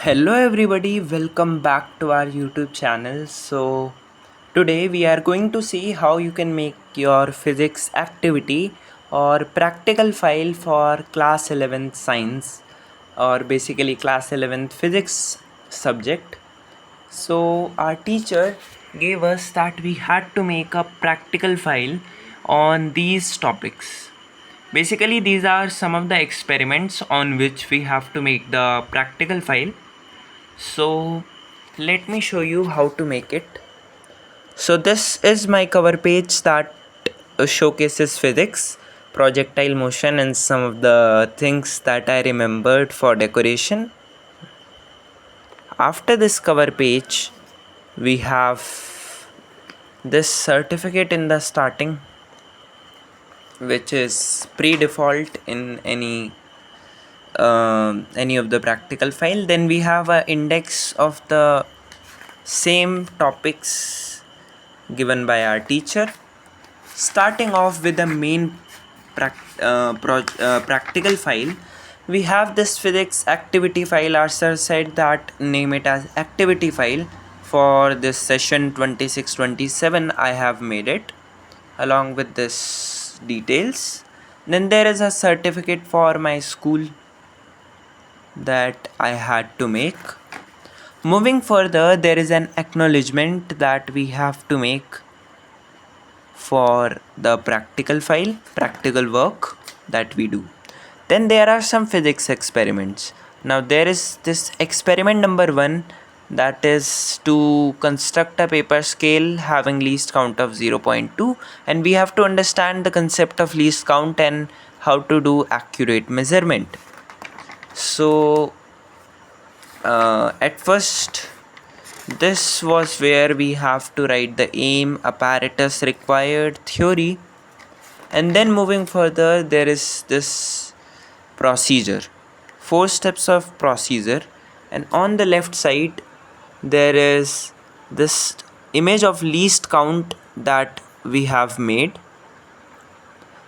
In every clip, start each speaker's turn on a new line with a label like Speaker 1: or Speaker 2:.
Speaker 1: Hello everybody, welcome back to our YouTube channel. So today we are going to see how you can make your physics activity or practical file for class 11th science or basically class 11th physics subject. So our teacher gave us that we had to make a practical file on these topics. Basically, these are some of the experiments on which we have to make the practical file. So let me show you how to make it. So this is my cover page that showcases physics, projectile motion and some of the things that I remembered for decoration. After this cover page, we have this certificate in the starting, which is pre-default in any of the practical file. Then we have an index of the same topics given by our teacher, starting off with the main practical file. We have this physics activity file. Our sir said that name it as activity file. For this session 26-27 I have made it along with this details. Then there is a certificate for my school that I had to make. Moving further, there is an acknowledgement that we have to make for the practical file, practical work that we do. Then there are some physics experiments. Now there is this experiment number 1, that is to construct a paper scale having least count of 0.2, and we have to understand the concept of least count and how to do accurate measurement. So at first, this was where we have to write the aim, apparatus, required, theory, and then moving further there is this procedure, 4 steps of procedure, and on the left side there is this image of least count that we have made.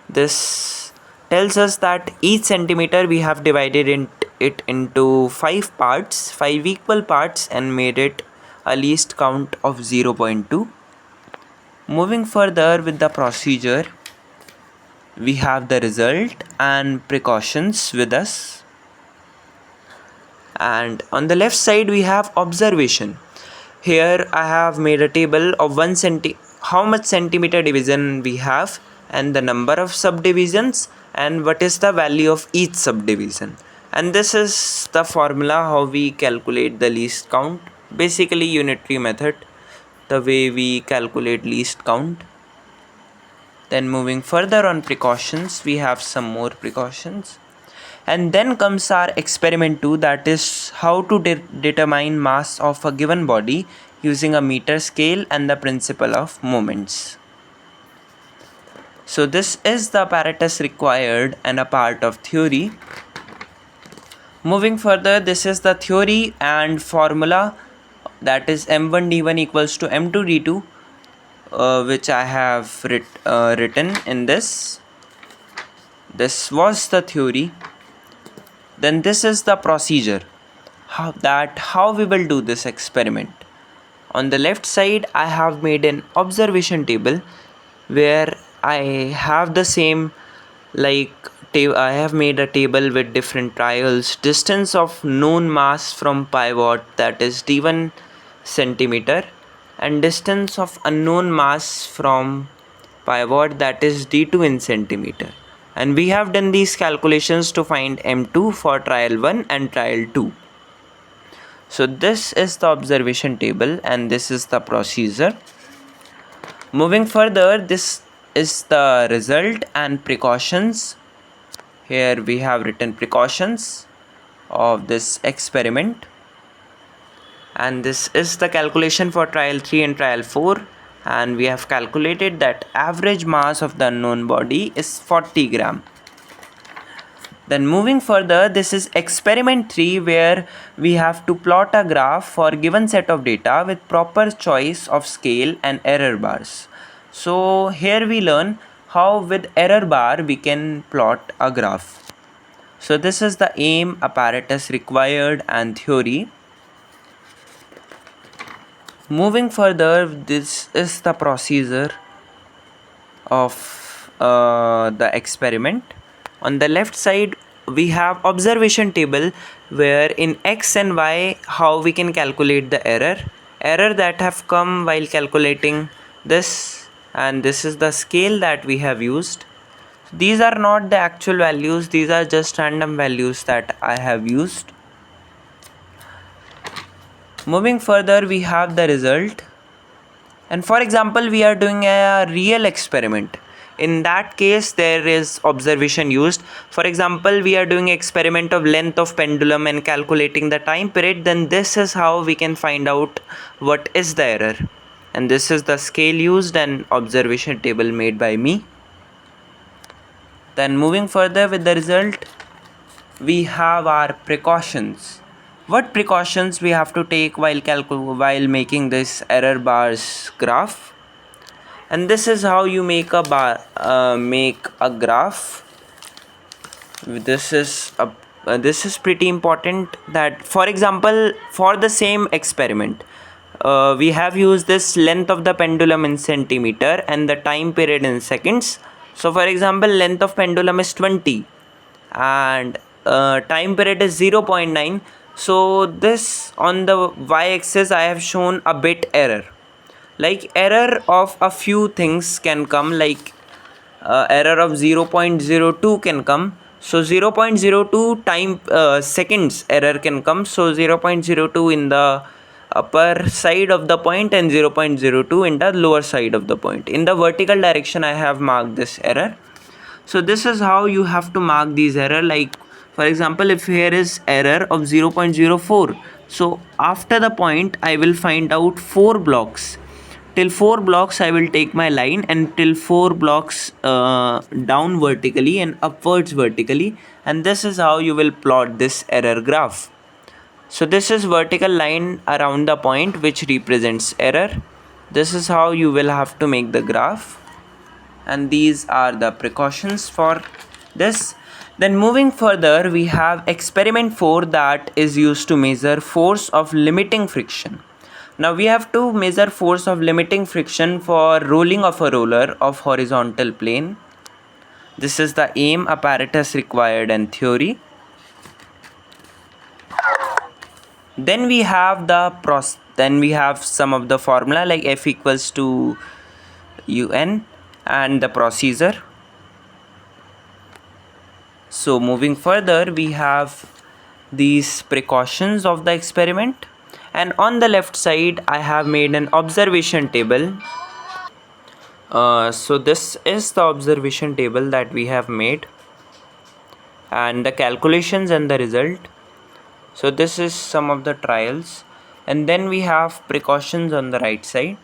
Speaker 1: This tells us that each centimeter we have divided it into 5 parts, 5 equal parts, and made it a least count of 0.2. Moving further with the procedure, we have the result and precautions with us. And on the left side we have observation. Here I have made a table of how much centimeter division we have and the number of subdivisions and what is the value of each subdivision. And this is the formula how we calculate the least count, basically unitary method, the way we calculate least count. Then moving further on precautions, we have some more precautions. And then comes our experiment 2, that is how to determine mass of a given body using a meter scale and the principle of moments. So this is the apparatus required and a part of theory. Moving further, this is the theory and formula, that is m1 d1 equals to m2 d2, which I have written in this. This was the theory. Then this is the procedure, how we will do this experiment. On the left side I have made an observation table where I have the same, like I have made a table with different trials, distance of known mass from pivot, that is d1 centimeter, and distance of unknown mass from pivot, that is d2 in centimeter. And we have done these calculations to find m2 for trial 1 and trial 2. So this is the observation table and this is the procedure. Moving further, this is the result and precautions. Here we have written precautions of this experiment, and this is the calculation for trial 3 and trial 4, and we have calculated that average mass of the unknown body is 40 gram. Then moving further, this is experiment 3 where we have to plot a graph for given set of data with proper choice of scale and error bars. So here we learn how with error bar we can plot a graph. So this is the aim, apparatus required and theory. Moving further, this is the procedure of the experiment. On the left side we have observation table, where in x and y how we can calculate the error that have come while calculating this, and this is the scale that we have used. These are not the actual values, these are just random values that I have used. Moving further, we have the result. And for example, we are doing a real experiment. In that case, there is observation used. For example, we are doing experiment of length of pendulum and calculating the time period. Then this is how we can find out what is the error. And this is the scale used and observation table made by me. Then moving further with the result, we have our precautions. What precautions we have to take while making this error bars graph? And this is how you make a graph. This is pretty important. That, for example, for the same experiment, we have used this length of the pendulum in centimeter and the time period in seconds. So for example, length of pendulum is 20 and time period is 0.9. So this, on the y-axis I have shown a bit error. Like error of a few things can come, like error of 0.02 can come. So 0.02 time seconds error can come. So 0.02 in the upper side of the point and 0.02 in the lower side of the point. In the vertical direction I have marked this error. So this is how you have to mark these error. Like for example, if here is error of 0.04, so after the point I will find out 4 blocks. Till 4 blocks I will take my line, and till 4 blocks down vertically and upwards vertically, and this is how you will plot this error graph. So this is vertical line around the point which represents error. This is how you will have to make the graph, and these are the precautions for this. Then moving further, we have experiment 4, that is used to measure force of limiting friction. Now we have to measure force of limiting friction for rolling of a roller of horizontal plane. This is the aim, apparatus required, and theory. Then we have some of the formula, like F equals to UN, and the procedure. So moving further, we have these precautions of the experiment, and on the left side I have made an observation table. So this is the observation table that we have made, and the calculations and the result. So this is some of the trials, and then we have precautions on the right side.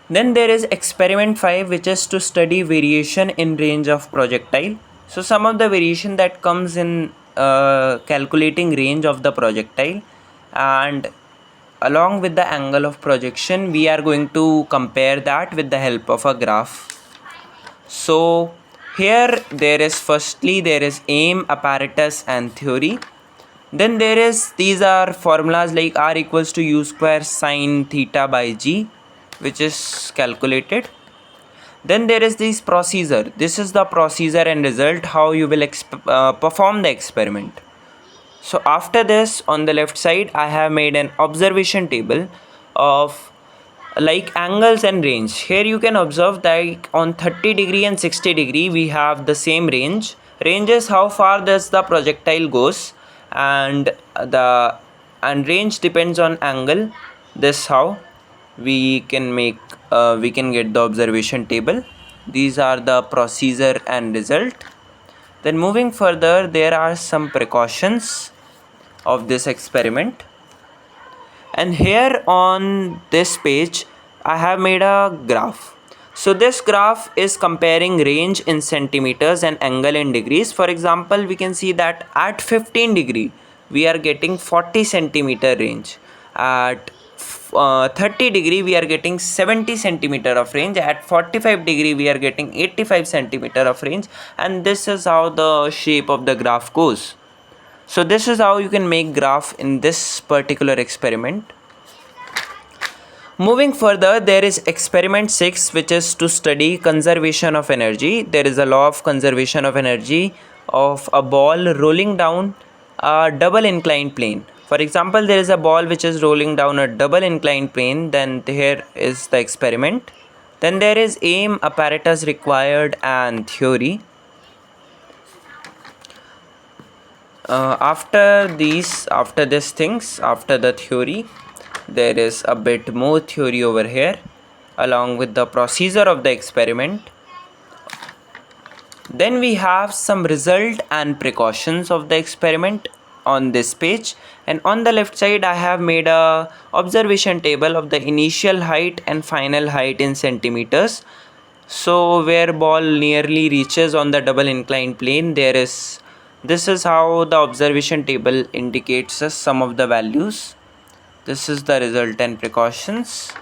Speaker 1: Then there is experiment 5, which is to study variation in range of projectile. So some of the variation that comes in calculating range of the projectile, and along with the angle of projection we are going to compare that with the help of a graph. So here there is aim, apparatus, and theory. Then these are formulas like R equals to U square sine theta by G, which is calculated. Then there is this procedure. This is the procedure and result, how you will perform the experiment. So after this, on the left side I have made an observation table of like angles and range. Here you can observe that on 30° and 60° we have the same range. Range is how far does the projectile goes, and range depends on angle. This how we can get the observation table. These are the procedure and result. Then moving further, there are some precautions of this experiment, and here on this page I have made a graph. So this graph is comparing range in centimeters and angle in degrees. For example, we can see that at 15° we are getting 40 centimeter range. At 30° we are getting 70 centimeter of range. At 45° we are getting 85 centimeter of range, and this is how the shape of the graph goes. So this is how you can make graph in this particular experiment. Moving further, there is experiment 6, which is to study conservation of energy. There is a law of conservation of energy of a ball rolling down a double inclined plane. For example, there is a ball which is rolling down a double inclined plane. Then here is the experiment. Then there is aim, apparatus required, and theory. After the theory, there is a bit more theory over here along with the procedure of the experiment. Then we have some result and precautions of the experiment on this page, and on the left side I have made a observation table of the initial height and final height in centimeters. So where ball nearly reaches on the double inclined plane, this is how the observation table indicates us some of the values. This is the result and precautions.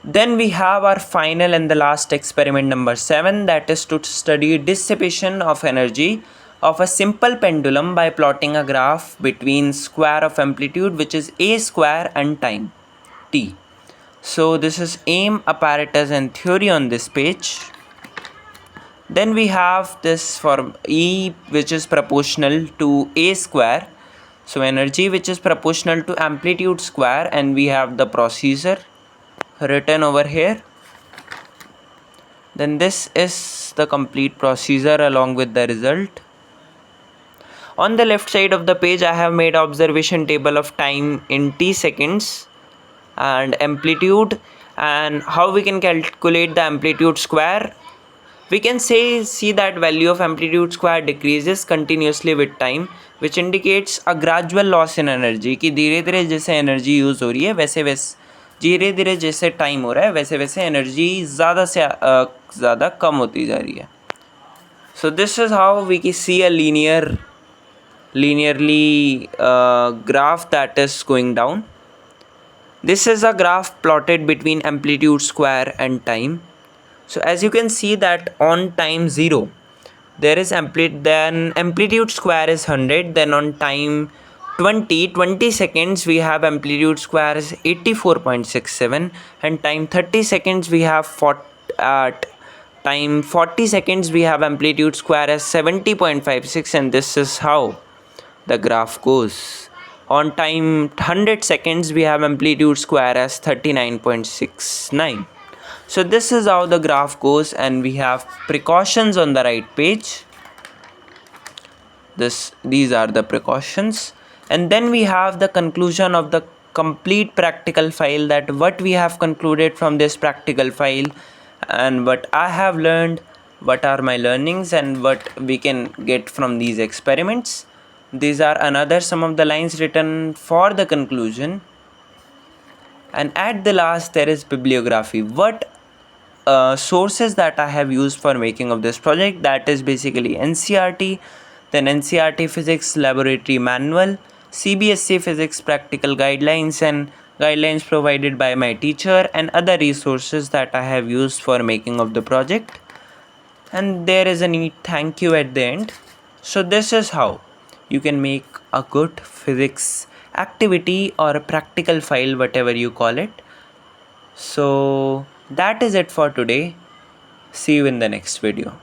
Speaker 1: Then we have our final and the last experiment number 7, that is to study dissipation of energy of a simple pendulum by plotting a graph between square of amplitude, which is a square, and time t. So this is aim, apparatus, and theory on this page. Then we have this for E, which is proportional to a square. So energy which is proportional to amplitude square, and we have the procedure written over here. Then this is the complete procedure along with the result. On the left side of the page I have made observation table of time in t seconds and amplitude, and how we can calculate the amplitude square. We can see that value of amplitude square decreases continuously with time, which indicates a gradual loss in energy, कि धीरे धीरे जैसे energy use हो रही है वैसे धीरे धीरे जैसे टाइम हो रहा है वैसे वैसे एनर्जी ज़्यादा से ज़्यादा कम होती जा रही है. So this is how we can see a linearly graph that is going down. This is a graph plotted between amplitude square and time. So as you can see that on time 0 there is then amplitude square is 100. Then on time 20 seconds we have amplitude square is 84.67, and time 30 seconds we have at time 40 seconds we have amplitude square as 70.56, and this is how the graph goes. On time 100 seconds we have amplitude square as 39.69. So this is how the graph goes, and we have precautions on the right page. These are the precautions, and then we have the conclusion of the complete practical file, that what we have concluded from this practical file and what I have learned, what are my learnings, and what we can get from these experiments. These are another some of the lines written for the conclusion. And at the last there is bibliography, what sources that I have used for making of this project. That is basically NCERT, then NCERT Physics Laboratory Manual, CBSE Physics Practical Guidelines, and guidelines provided by my teacher, and other resources that I have used for making of the project. And there is a neat thank you at the end. So this is how you can make a good physics activity or a practical file, whatever you call it. So that is it for today. See you in the next video.